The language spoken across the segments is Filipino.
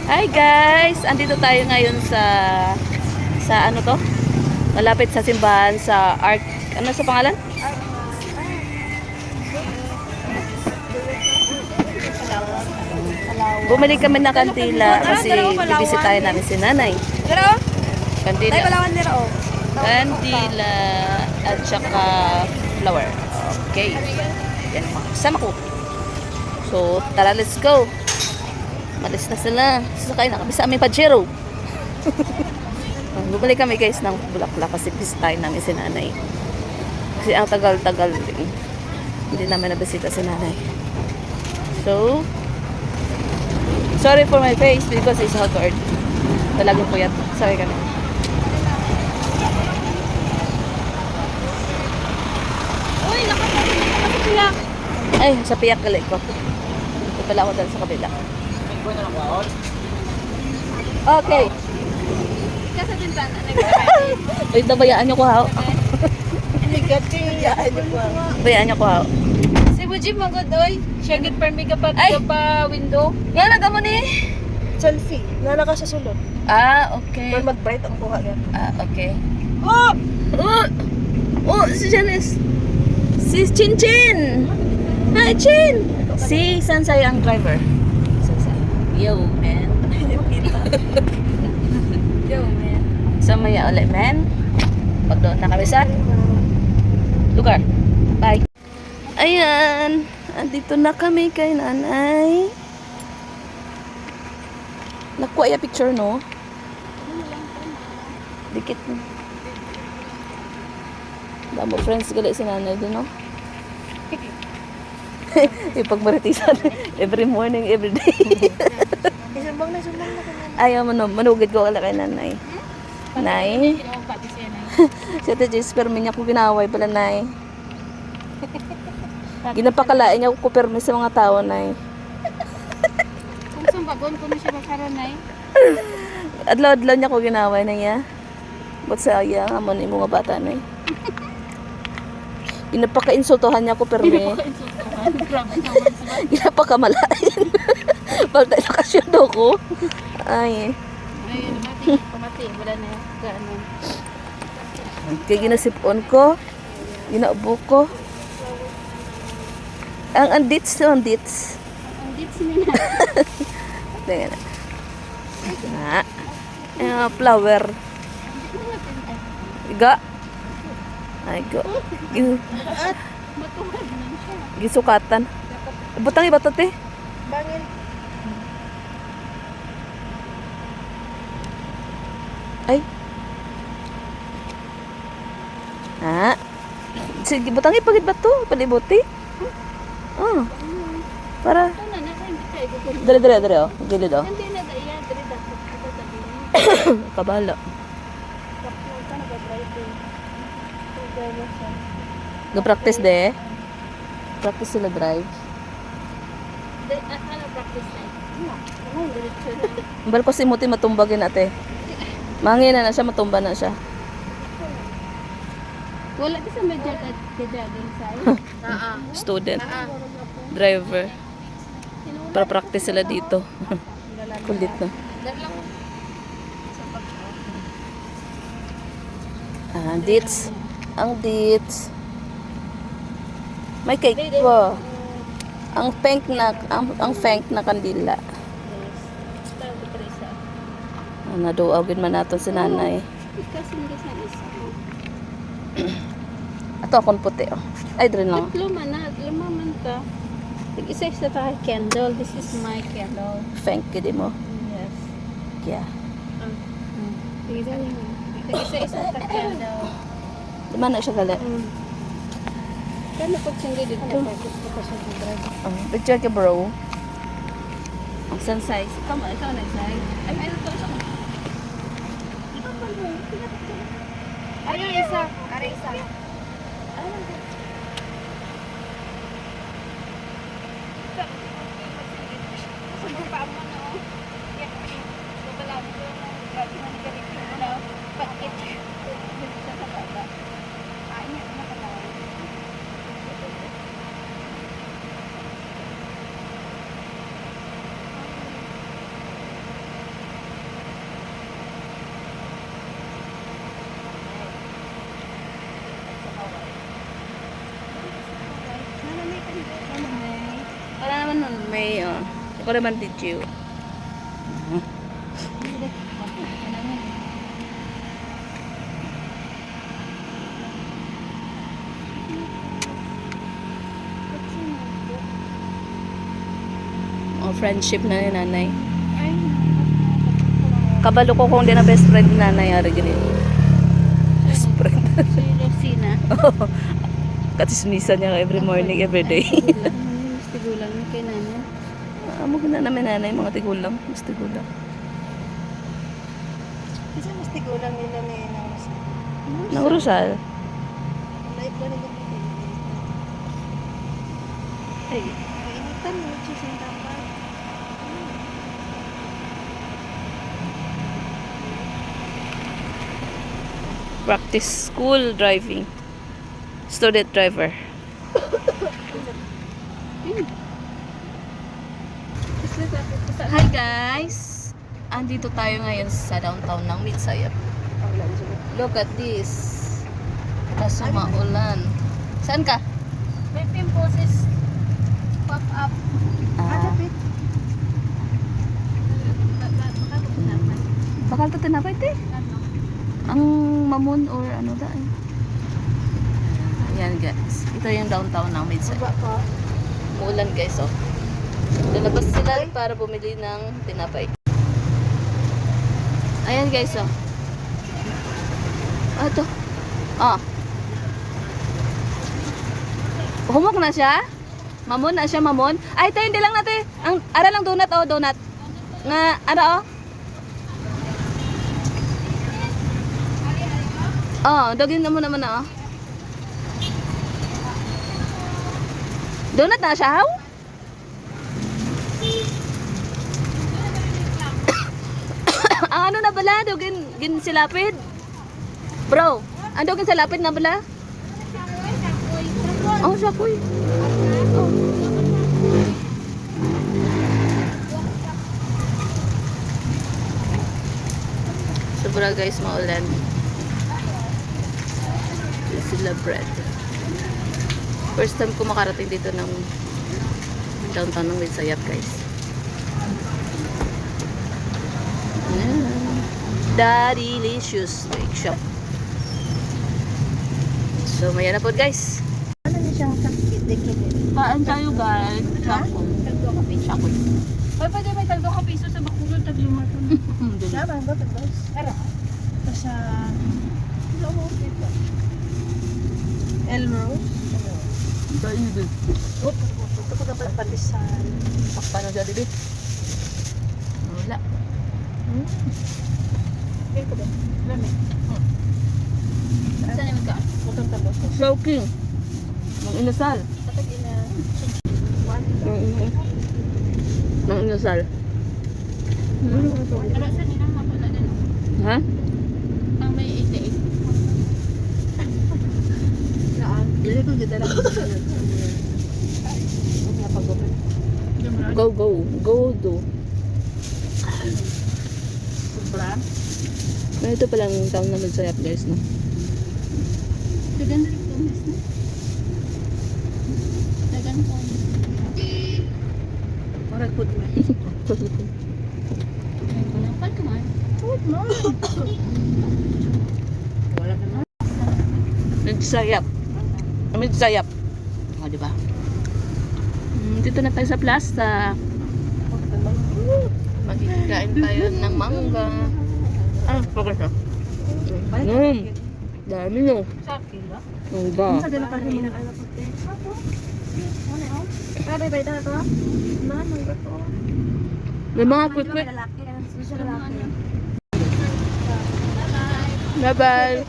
Hi guys! Andito tayo ngayon sa ano to? Malapit sa simbahan sa Ark. Ano sa pangalan? Bumili kami ng kandila kasi bibisitahin namin si nanay. Kandila. Kandila at saka flower. Okay. Yan mga kasama ko. So, tara, let's go. Malis na sila. Sasakay na kami sa aming Pajero. Bumalik kami guys ng Bulaklak kasi bisitahin namin si nanay. Kasi ang tagal-tagal din. Hindi namin nabisita si nanay. So, sorry for my face because it's awkward. Talagang puyat. Sorry ka na. Uy, nakapila. Ay, sa piyak galit ko. Ito pala ako dahil sa kabila. Okay. Kasi din ba na Wait, nabayaan niyo ko ha. Bayaan niyo ko ha. si Buji magod oy. Siya gid permi ka pa Ay! pa window. Yan, nagamo ni. Selfie. Nga ka sa sulod. Ah, okay. Pero mag-bright ang kuha yan. Ah, okay. Oh! Oh! Oh, si Janice. Si Chin Chin. Hi, Chin. Si Sansay ang driver. Sansay. Yo, man. Yo, man. So, maya ulit, man. Pag doon na kami sa lugar. Bye. Ayan. Andito na kami kay nanay. Nakuha yung picture, no? Dikit mo. Damo friends gali si nanay din, no? Ipagmaritisan. Every morning, every day. Sumbang na kanya. Ayaw mo, no? Manugid ko kala kay nanay. Nay? Pati siya na. Si Ate Jess, permi niya ko ginaway pala, nay. Ginapakalain niya ko permi sa mga tao, nay. Kung sumbagon ko na siya makaranay. Adlaw-adlaw niya ko ginaway na niya. Ba't sa iya, amon yung mga bata, nay. Ginapaka-insultohan niya ko permi. Grabe naman sa Ginapakamalain. Balta na kasyado ko. Ay. ayun, pamati, wala na gaano. Kaya ginasipon ko. Ginaubo ko. Ang andits to, andits. Ang dit sinina. Tingnan na. Ayan, flower. Iga. Ay, go. Matuwag na siya. Gisukatan. Butang iba to, te. Bangin. Ay. Ha? Sige, butang ipagid ba to? Palibuti? Oh. Para. Ito na, nasa hindi tayo gugulo. Dali, oh. Gilid, oh. Hindi na daya, dali dapat ito sabihin. Kabala. Kapag ka nag-driving. Pagdala siya. Ga-practice de. Practice sila drive. Ano practice na? Ano, diretso na. Bal ko si Muti matumbagin ate. Mangin na siya, matumba na siya. Wala ka sa medyo ka-jogging sa'yo? Student. Driver. Para practice sila dito. Kulit na. Ah, dates. Ang dates. May cake po. Ang pink na kandila. Naduawin man nato si nanay. Kasi hindi sa isa. Ato akong puti, oh. Ay, drin lang. Lumaman ka. Isa-isa tayo candle. This is my candle. Thank you, di mo. Yes. Yeah. Isa-isa tayo candle. Di man na siya gali. Kano pag sindi dito gusto ko siya drive. Picture ka, bro. Ang sun size. Ikaw na size. Ay, mayroon to isa. Ayun, isa. Ari, isa. Ako naman teach you. Oh, friendship na ni nanay. Kabalo ko kung di na best friend ni nanay. Ari ganyan. Best friend. Si Rosina. Katismisan niya every morning, every day. Mas tigulang na kay Nana. Amo na namin nanay, mga tigulang. Mas tigulang. Kasi mas tigulang nila ni Nang Rosal. Life na nila. Ay, Kainitan mo, chising dapat. Practice school driving. Student driver. Hi guys! Andito tayo ngayon sa downtown ng Mitsayap. Look at this. Kaso maulan. Saan ka? may pimples is pop up. Ah, bakal to tinapay te. Ang mamon or ano da eh. Ayan guys. Ito yung downtown ng Mitsayap. Baba pa. Umulan guys oh. Lalabas sila para bumili ng tinapay. Ayan guys oh. Ah, ito. Ah. Humok na siya? Mamon na siya, mamon? Ay, ito hindi lang natin. Ang ara lang donut oh, donut. Nga ano oh? Oh, dogin na mo naman na oh. Donut na siya, how? Ang ano na bala, dogin silapid. Bro, ang dogin silapid na bala? Oh, sakoy. Oh. Sobra guys, maulan. Sila bread. First time ko makarating dito ng downtown ng Mitsayap guys. Delicious Bake Shop. So, maya na po guys. Ano na siyang sakit? Kaan tayo guys. Chakoy. Kaldo ka piso. Chakoy. Ay, pwede may kaldo ka piso sa bakulod tag lima to. Tama, ba? Tagos. Ara. Ito sa... Elrose. Dahil din. Oh, ito ko dapat palisan. Pakpa na siya dito. Wala. Okay ko ba? Lamig. Saan naman ka? Butang tagos. Soaking. Mang inasal. Kapag ina... Mang inasal. Ano sa nila mapula din? Ha? Ang may 88. Dili ko ganda lang. Go, go. Go, do. Sobra. Na ito palang town na Mitsayap guys, no? Dagan rin ko mas na. Dagan ko. Marag put mo. Pal ka man. Put mo. Wala ka na. Mitsayap. Mitsayap. O, diba? Dito na tayo sa plaza. Magkikain tayo ng mangga. Ah, focus na. Dami no. Sa akin ba? Mangga. Sa dala pa rin na kaya puti. Pero bay na to. Man, mangga to. May mga quick-quick. Lalaki. Susi lalaki. Bye-bye. Bye-bye.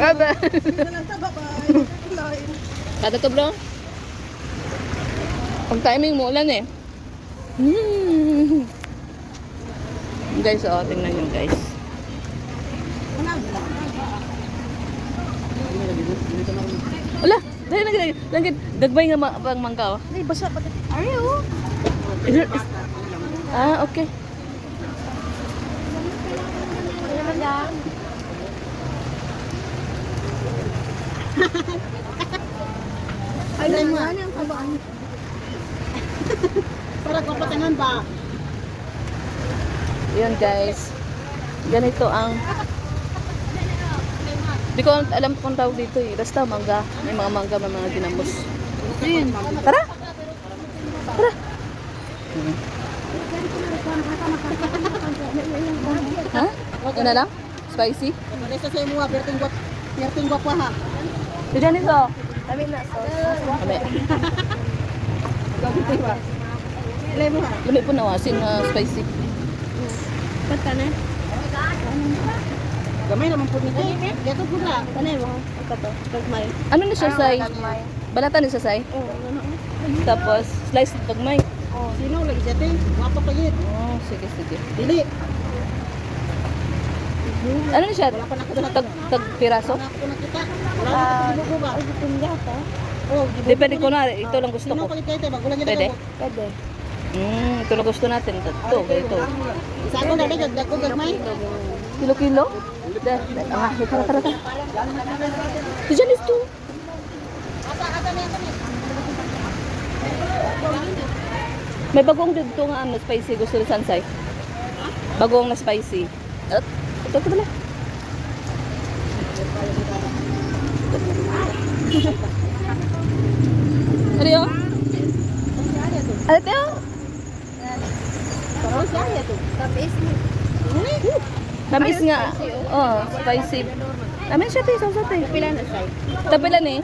Bye-bye. Kata to bro? Pag timing mo ulan eh. Guys, oh, tingnan nyo guys. Wala! Dahil lang dagbay nga pang mangga oh. Ay, basa pa ito. Ariyo. Ah, okay. Ay, naman yung kabaan. Yun guys. Ganito ang... Di ko alam kung tawag dito eh. Basta mangga. May mga mangga, may mga ginamos. Ayun. Tara! Tara! Ha? Yun na lang? Spicy? Diyan ito. Kami na sauce. Kami. Lumi po nawasin na spicy. Ba't ka na? Gamay naman po nito. Dito po na. Tanay mo. Ito to. Gagmay. Ano na siya, Sai? Balatan ni siya, Sai? Oo, ano? Tapos, slice ng pagmay. Oh, sino lagi dito? Wapo kayo. Oh, sige, sige. Dili. Ano na siya? Tag piraso? Ako nakita. Wala na ko ba? Ay, gusto ka? Oh, Depende ko na. Ito lang gusto sino ko. palit kayo? Bagulan niya Pwede? Pwede. Ito lang gusto natin. Ito, ito. Isa ko na rin, dagdag ko gagmay. Kilo-kilo? Tara, tara, tara. Diyan ito. May bagong dito nga na spicy. Gusto ni Sansay. Bagong na spicy. Ito pala. Ano yun? Ano ito? Parang siya ito. Tapis mo. Tamis nga. Oh, spicy. Namin siya tayo, sa tayo. Pila na siya. Tapilan eh.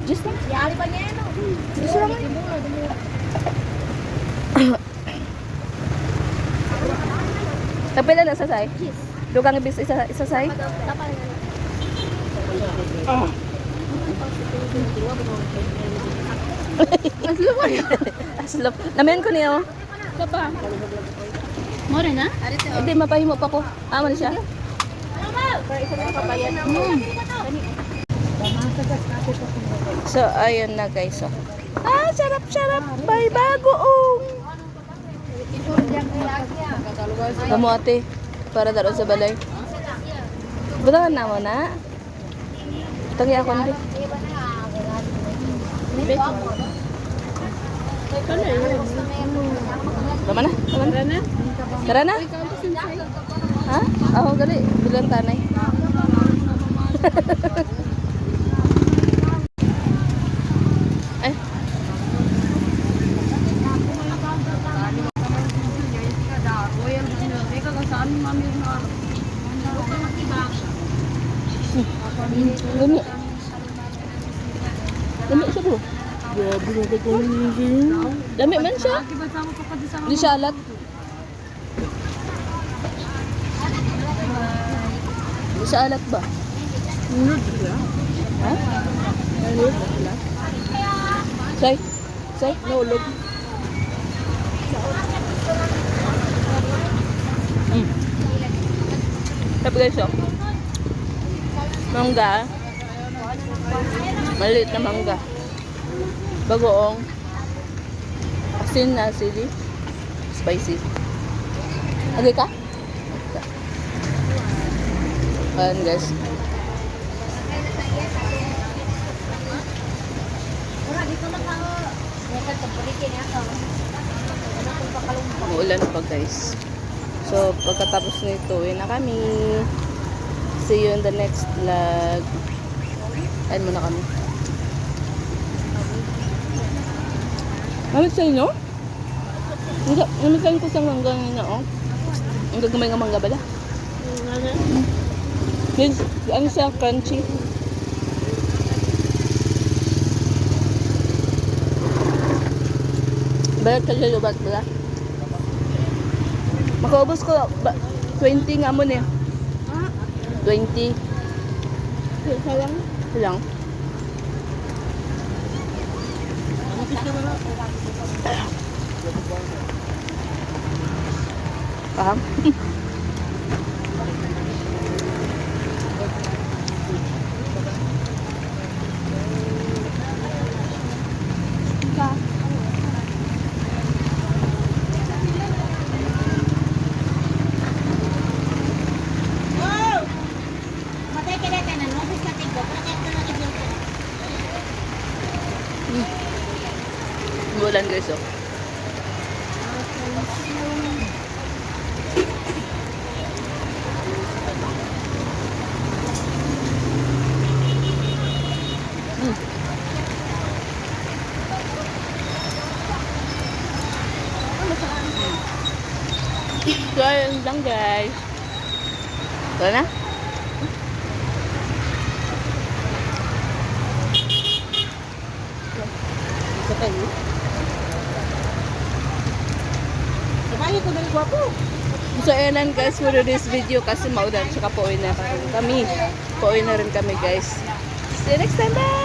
Just lang. Yari pa niya, no? Just lang. Tapilan na sa say. Dugang ibis isa say. Tapal na. Aslop. Aslop. Namin ko niyo. Kapa. More na? Hindi, mapahimo pa ko. Aman siya. So, ayun na guys. So. Sarap, sarap. May bagoong. Kamu ate. Para daro sa balay. Butangan na mo na. Tangi ako hindi. Tama na? Tama na? Tara na? Ha? Ako gali. Bilang tanay. Ay. Dami. Dami siya bro. Grabe na dami man siya. Di siya alat. Di siya alat ba? Ha? Say? Say? Naulog. Sabi guys oh. Mangga. Maliit na mangga. Bagoong. Asin na sili. Spicy. Agay ka? Ayan guys. Uulan pa guys. So pagkatapos nito, uwi na kami. See you in the next vlog. Ayan muna kami. Namit sa inyo? Namit sa inyo ko sa mangga na oh. Ang gagawin nga mangga bala. Yes, ano siya, crunchy. Balat ka siya lubat bala. Makaubos ko 20 nga mo niya. 20. Isa lang. Lang. Paham? Bulan guys oh. So, ayun lang guys. Ito na. Sa tayo. Sabay ko dali gwapo. So, ayan guys for this video kasi maulan. Tsaka pauwi na kami. Pauwi na rin kami guys. See you next time. Bye!